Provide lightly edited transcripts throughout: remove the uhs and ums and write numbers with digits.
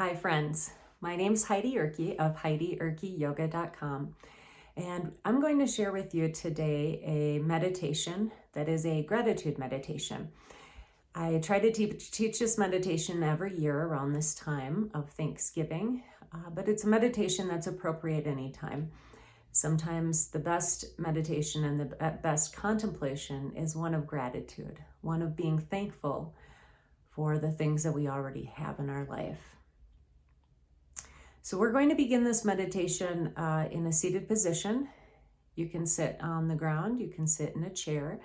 Hi friends, my name's Heidi Ihrke of HeidiIhrkeYoga.com, and I'm going to share with you today a meditation that is a gratitude meditation. I try to teach this meditation every year around this time of Thanksgiving, but it's a meditation that's appropriate anytime. Sometimes the best meditation and the best contemplation is one of gratitude, one of being thankful for the things that we already have in our life. So we're going to begin this meditation in a seated position. You can sit on the ground, you can sit in a chair.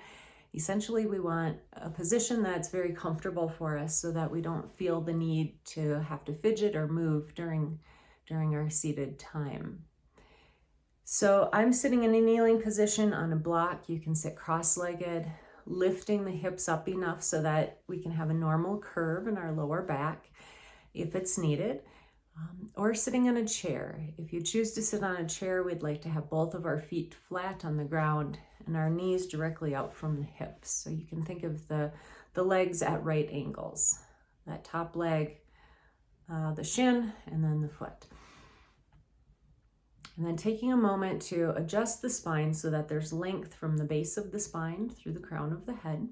Essentially, we want a position that's very comfortable for us so that we don't feel the need to have to fidget or move during our seated time. So I'm sitting in a kneeling position on a block. You can sit cross-legged, lifting the hips up enough so that we can have a normal curve in our lower back if it's needed. Or sitting on a chair. If you choose to sit on a chair, we'd like to have both of our feet flat on the ground and our knees directly out from the hips. So you can think of the legs at right angles. That top leg, the shin, and then the foot. And then taking a moment to adjust the spine so that there's length from the base of the spine through the crown of the head.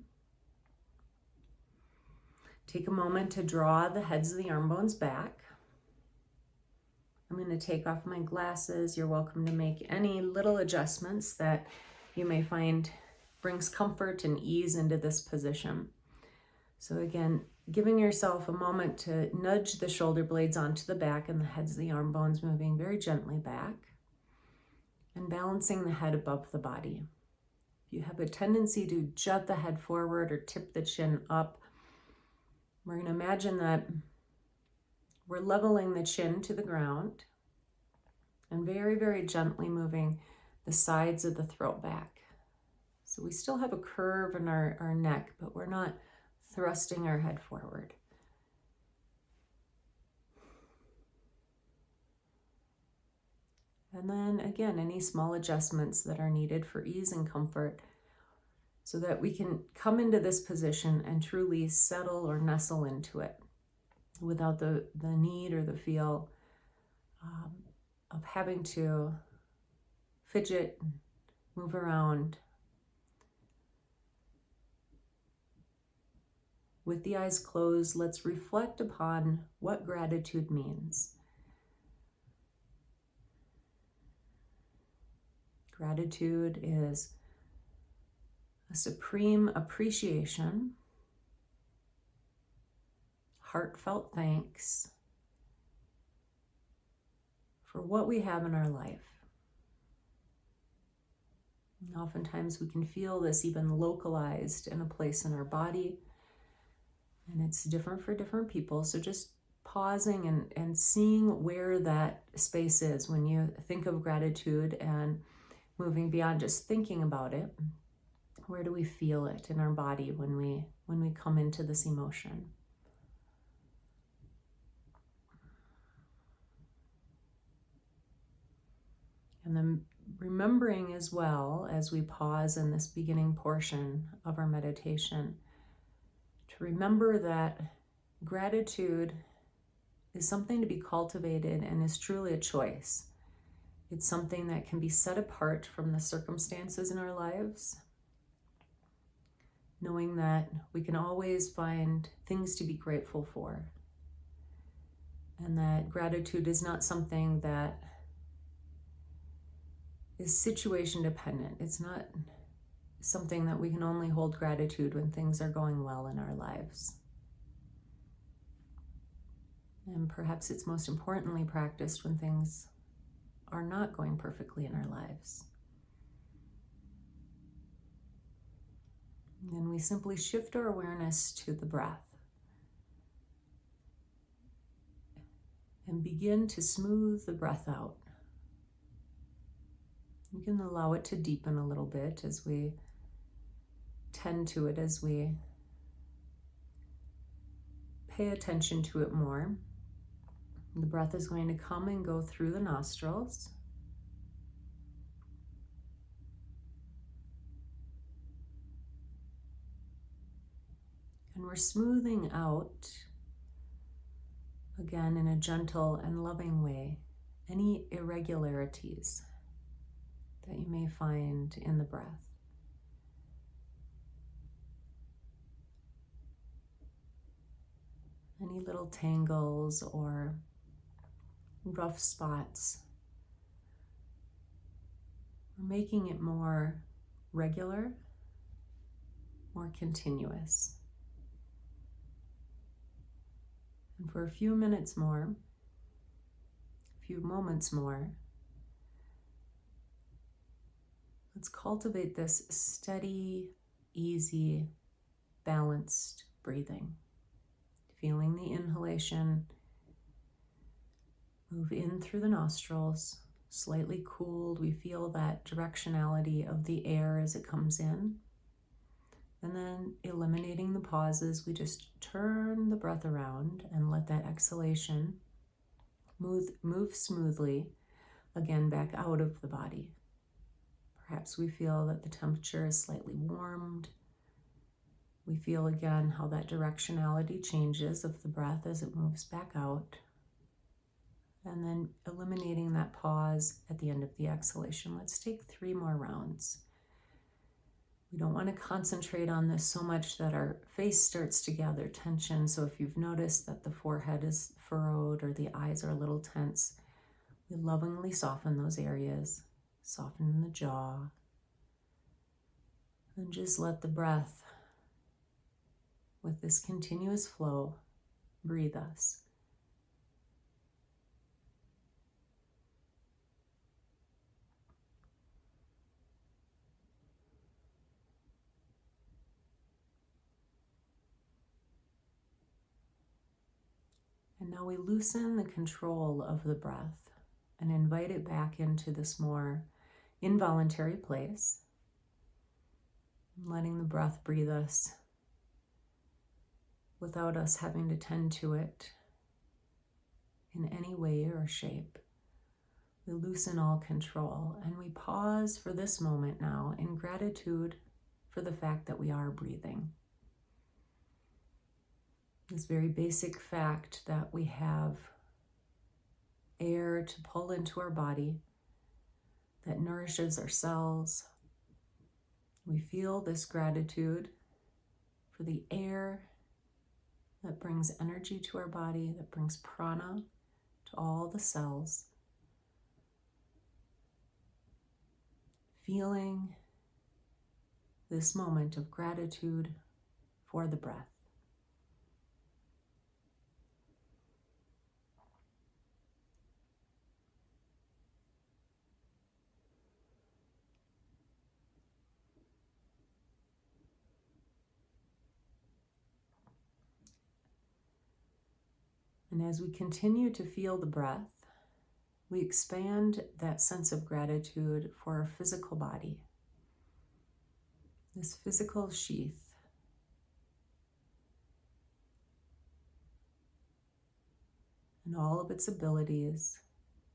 Take a moment to draw the heads of the arm bones back. I'm going to take off my glasses. You're welcome to make any little adjustments that you may find brings comfort and ease into this position. So again, giving yourself a moment to nudge the shoulder blades onto the back and the heads of the arm bones moving very gently back and balancing the head above the body. If you have a tendency to jut the head forward or tip the chin up, we're going to imagine that we're leveling the chin to the ground and very, very gently moving the sides of the throat back. So we still have a curve in our neck, but we're not thrusting our head forward. And then again, any small adjustments that are needed for ease and comfort so that we can come into this position and truly settle or nestle into it, without the need or the feel of having to fidget, move around. With the eyes closed, let's reflect upon what gratitude means. Gratitude is a supreme appreciation, heartfelt thanks for what we have in our life. And oftentimes we can feel this even localized in a place in our body, and it's different for different people. So just pausing and seeing where that space is when you think of gratitude and moving beyond just thinking about it. Where do we feel it in our body when we come into this emotion? And then remembering as well, as we pause in this beginning portion of our meditation, to remember that gratitude is something to be cultivated and is truly a choice. It's something that can be set apart from the circumstances in our lives, knowing that we can always find things to be grateful for, and that gratitude is not something that is situation dependent. It's not something that we can only hold gratitude when things are going well in our lives. And perhaps it's most importantly practiced when things are not going perfectly in our lives. And then we simply shift our awareness to the breath and begin to smooth the breath out. You can allow it to deepen a little bit as we tend to it, as we pay attention to it more. The breath is going to come and go through the nostrils. And we're smoothing out Again, in a gentle and loving way, any irregularities that you may find in the breath. Any little tangles or rough spots. We're making it more regular, more continuous. And for a few minutes more, a few moments more, let's cultivate this steady, easy, balanced breathing. Feeling the inhalation move in through the nostrils, slightly cooled. We feel that directionality of the air as it comes in. And then eliminating the pauses, we just turn the breath around and let that exhalation move smoothly again back out of the body. Perhaps we feel that the temperature is slightly warmed. We feel again how that directionality changes of the breath as it moves back out. And then eliminating that pause at the end of the exhalation. Let's take 3 more rounds. We don't want to concentrate on this so much that our face starts to gather tension. So if you've noticed that the forehead is furrowed or the eyes are a little tense, we lovingly soften those areas, soften the jaw, and just let the breath, with this continuous flow, breathe us. And now we loosen the control of the breath and invite it back into this more involuntary place, letting the breath breathe us without us having to tend to it in any way or shape. We loosen all control and we pause for this moment now in gratitude for the fact that we are breathing. This very basic fact that we have air to pull into our body that nourishes our cells. We feel this gratitude for the air that brings energy to our body, that brings prana to all the cells. Feeling this moment of gratitude for the breath. And as we continue to feel the breath, we expand that sense of gratitude for our physical body. This physical sheath. And all of its abilities.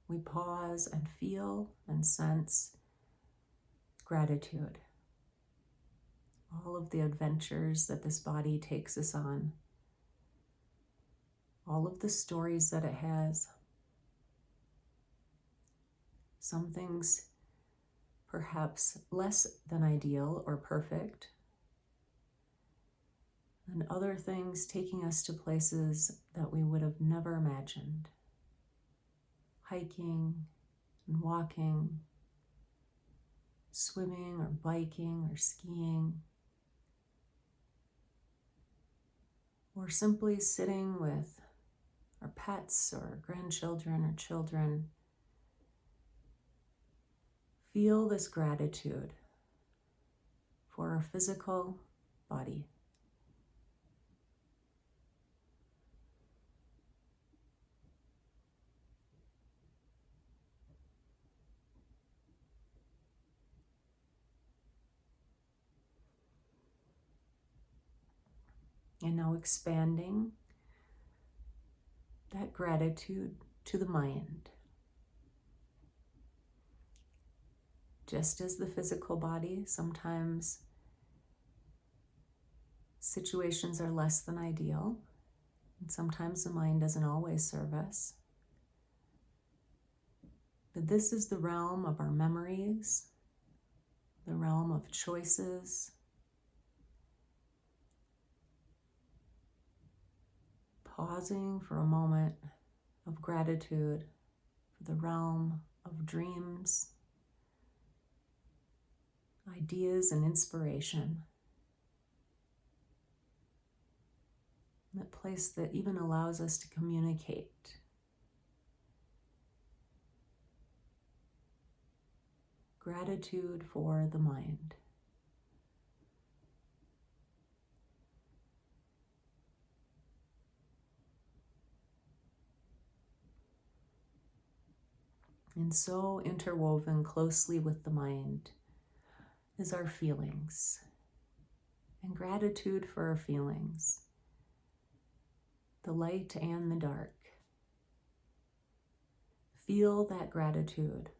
We pause and feel and sense gratitude. All of the adventures that this body takes us on. All of the stories that it has. Some things perhaps less than ideal or perfect. And other things taking us to places that we would have never imagined. Hiking and walking, swimming or biking or skiing, or simply sitting with our pets or grandchildren or children. Feel this gratitude for our physical body. And now expanding that gratitude to the mind. Just as the physical body, sometimes situations are less than ideal. And sometimes the mind doesn't always serve us. But this is the realm of our memories, the realm of choices, pausing for a moment of gratitude for the realm of dreams, ideas, and inspiration. That place that even allows us to communicate. Gratitude for the mind. And so interwoven closely with the mind is our feelings. And gratitude for our feelings. The light and the dark. Feel that gratitude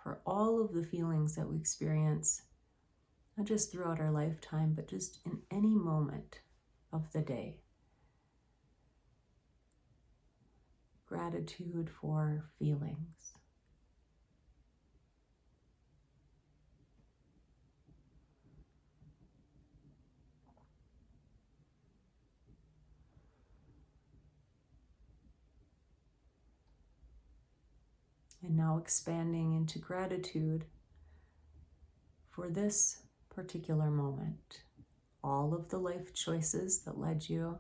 for all of the feelings that we experience, not just throughout our lifetime, but just in any moment of the day. Gratitude for feelings. And now expanding into gratitude for this particular moment. All of the life choices that led you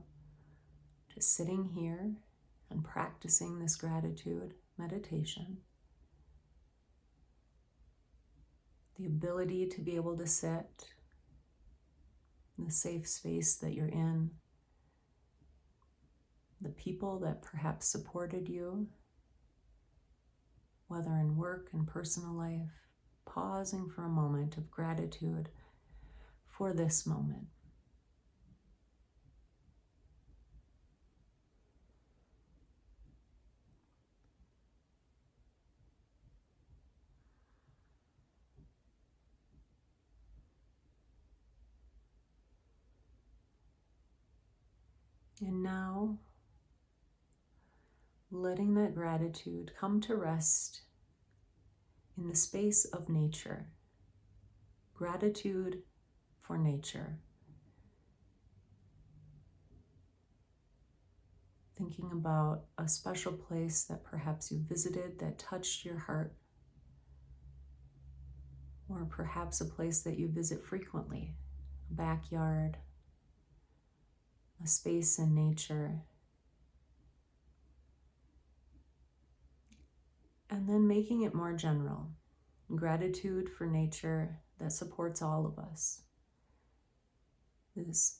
to sitting here and practicing this gratitude meditation. The ability to be able to sit in the safe space that you're in. The people that perhaps supported you, whether in work and personal life, pausing for a moment of gratitude for this moment. And now, letting that gratitude come to rest in the space of nature. Gratitude for nature. Thinking about a special place that perhaps you visited that touched your heart, or perhaps a place that you visit frequently, a backyard, a space in nature. And then making it more general. Gratitude for nature that supports all of us. This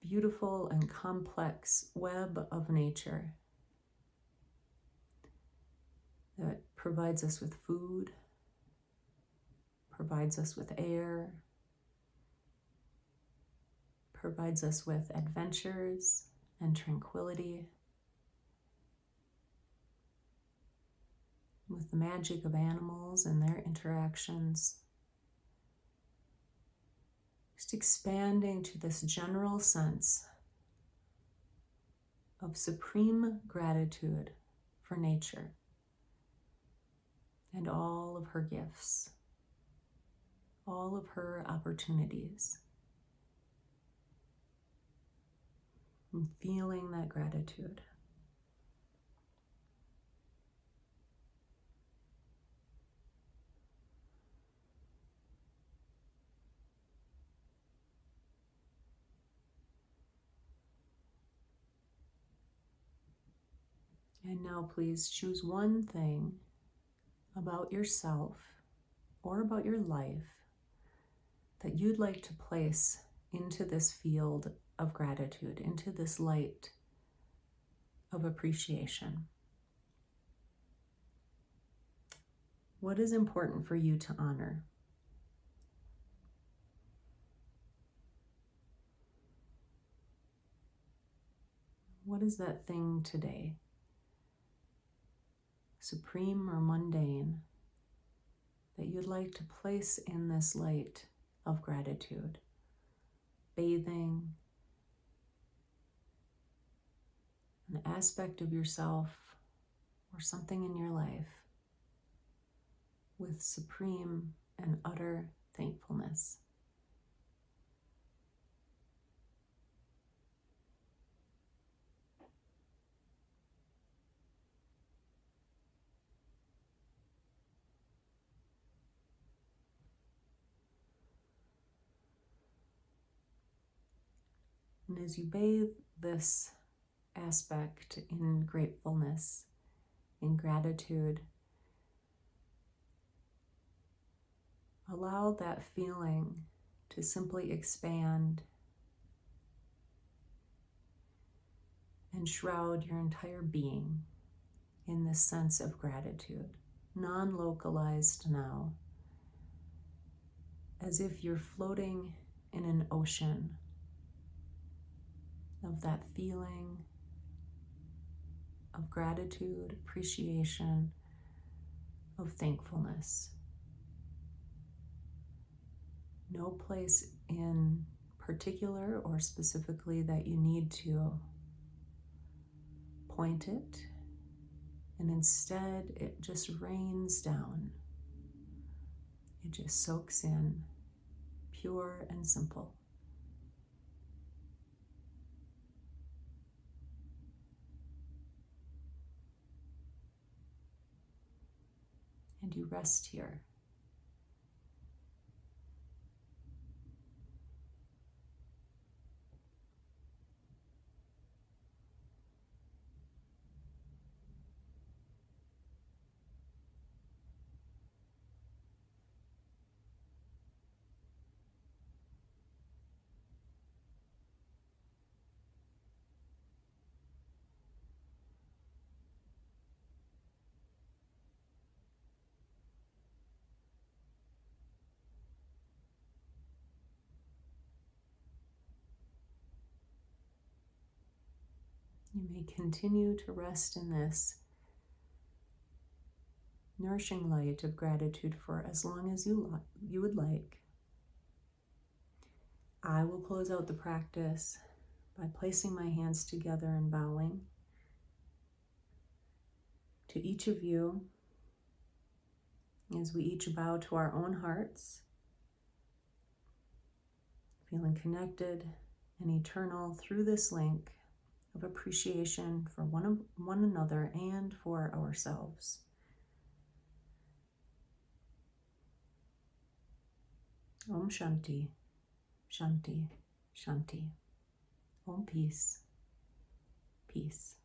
beautiful and complex web of nature that provides us with food, provides us with air, provides us with adventures and tranquility, with the magic of animals and their interactions. Just expanding to this general sense of supreme gratitude for nature and all of her gifts, all of her opportunities. And feeling that gratitude. And now please choose one thing about yourself or about your life that you'd like to place into this field of gratitude, into this light of appreciation. What is important for you to honor? What is that thing today? Supreme or mundane, that you'd like to place in this light of gratitude, bathing, an aspect of yourself or something in your life with supreme and utter thankfulness. And as you bathe this aspect in gratefulness, in gratitude, allow that feeling to simply expand and shroud your entire being in this sense of gratitude, non-localized now, as if you're floating in an ocean of that feeling of gratitude, appreciation, of thankfulness. No place in particular or specifically that you need to point it, and instead it just rains down. It just soaks in, pure and simple. And you rest here. You may continue to rest in this nourishing light of gratitude for as long as you would like. I will close out the practice by placing my hands together and bowing to each of you as we each bow to our own hearts, feeling connected and eternal through this link of appreciation for one another and for ourselves. Om Shanti, Shanti, Shanti. Om Peace, Peace.